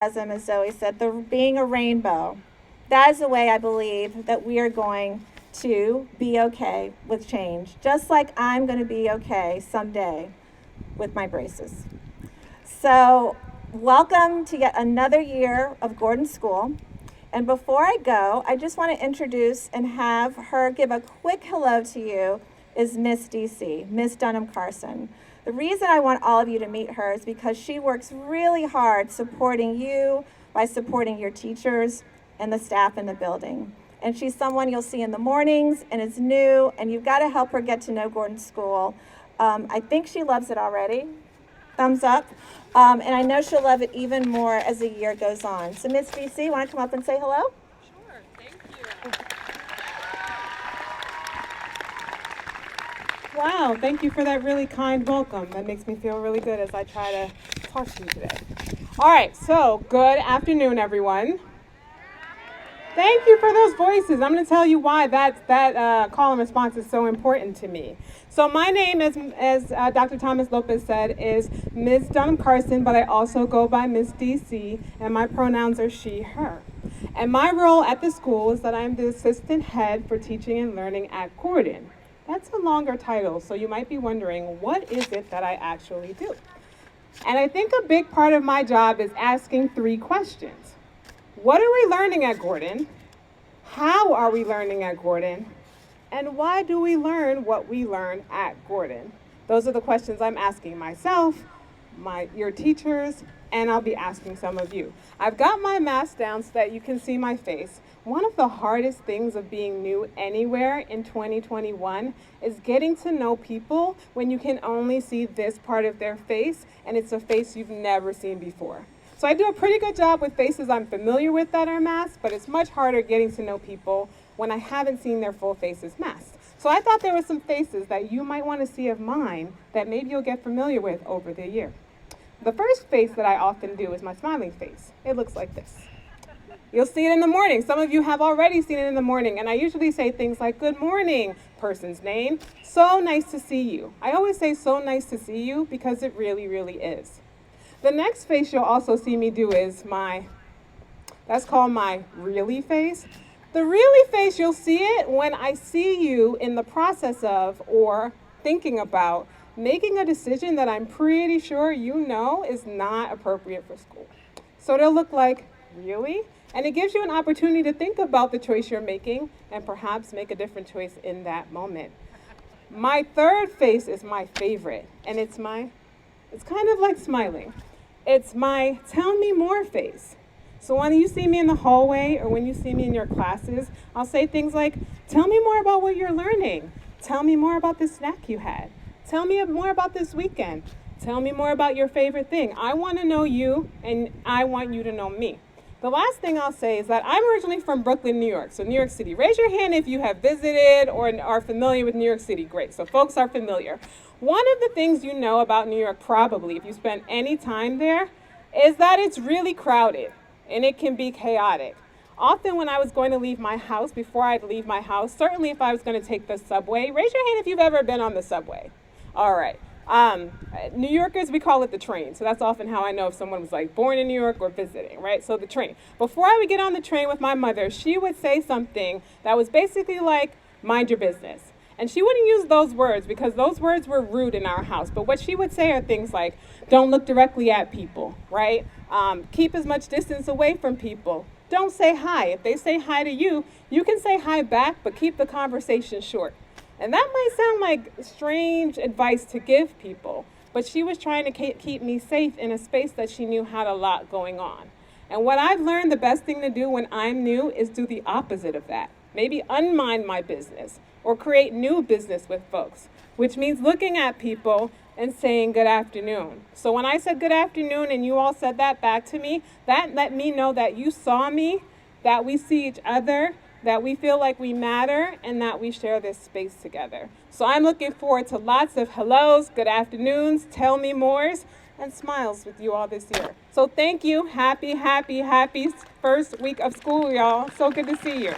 As Zoe said, being a rainbow. That is the way I believe that we are going to be okay with change, just like I'm going to be okay someday with my braces. So, welcome to yet another year of Gordon School. And before I go, I just want to introduce and have her give a quick hello to you is Miss DC, Miss Dunham Carson. The reason I want all of you to meet her is because she works really hard supporting you by supporting your teachers and the staff in the building. And she's someone you'll see in the mornings and is new, and you've got to help her get to know Gordon School. I think she loves it already. Thumbs up. And I know she'll love it even more as the year goes on. So Miss DC, want to come up and say hello? Sure, thank you. Wow, thank you for that really kind welcome. That makes me feel really good as I try to talk to you today. All right, so good afternoon, everyone. Thank you for those voices. I'm going to tell you why that call and response is so important to me. So my name, as Dr. Thomas Lopez said, is Ms. Dunham Carson, but I also go by Ms. DC, and my pronouns are she, her. And my role at the school is that I'm the assistant head for teaching and learning at Gordon. That's a longer title, so you might be wondering, what is it that I actually do? And I think a big part of my job is asking three questions. What are we learning at Gordon? How are we learning at Gordon? And why do we learn what we learn at Gordon? Those are the questions I'm asking myself, your teachers, and I'll be asking some of you. I've got my mask down so that you can see my face. One of the hardest things of being new anywhere in 2021 is getting to know people when you can only see this part of their face, and it's a face you've never seen before. So I do a pretty good job with faces I'm familiar with that are masked, but it's much harder getting to know people when I haven't seen their full faces masked. So I thought there were some faces that you might want to see of mine that maybe you'll get familiar with over the year. The first face that I often do is my smiling face. It looks like this. You'll see it in the morning. Some of you have already seen it in the morning, and I usually say things like, good morning, person's name, so nice to see you. I always say so nice to see you because it really, really is. The next face you'll also see me do is that's called my really face. The really face, you'll see it when I see you in the process of or thinking about making a decision that I'm pretty sure you know is not appropriate for school. So it'll look like, really? And it gives you an opportunity to think about the choice you're making and perhaps make a different choice in that moment. My third face is my favorite, and it's kind of like smiling. It's my tell me more face. So when you see me in the hallway or when you see me in your classes, I'll say things like, tell me more about what you're learning. Tell me more about the snack you had. Tell me more about this weekend. Tell me more about your favorite thing. I want to know you, and I want you to know me. The last thing I'll say is that I'm originally from Brooklyn, New York, so New York City. Raise your hand if you have visited or are familiar with New York City. Great, so folks are familiar. One of the things you know about New York, probably, if you spend any time there, is that it's really crowded, and it can be chaotic. Often when I was going to leave my house, before I'd leave my house, certainly if I was going to take the subway, raise your hand if you've ever been on the subway. All right. New Yorkers, we call it the train. So that's often how I know if someone was like born in New York or visiting, right? So the train. Before I would get on the train with my mother, she would say something that was basically like, mind your business. And she wouldn't use those words because those words were rude in our house. But what she would say are things like, don't look directly at people, right? Keep as much distance away from people. Don't say hi. If they say hi to you, you can say hi back, but keep the conversation short. And that might sound like strange advice to give people, but she was trying to keep me safe in a space that she knew had a lot going on. And what I've learned the best thing to do when I'm new is do the opposite of that. Maybe unmind my business or create new business with folks, which means looking at people and saying good afternoon. So when I said good afternoon and you all said that back to me, that let me know that you saw me, that we see each other, that we feel like we matter, and that we share this space together. So I'm looking forward to lots of hellos, good afternoons, tell me mores, and smiles with you all this year. So thank you. Happy first week of school, y'all. So good to see you.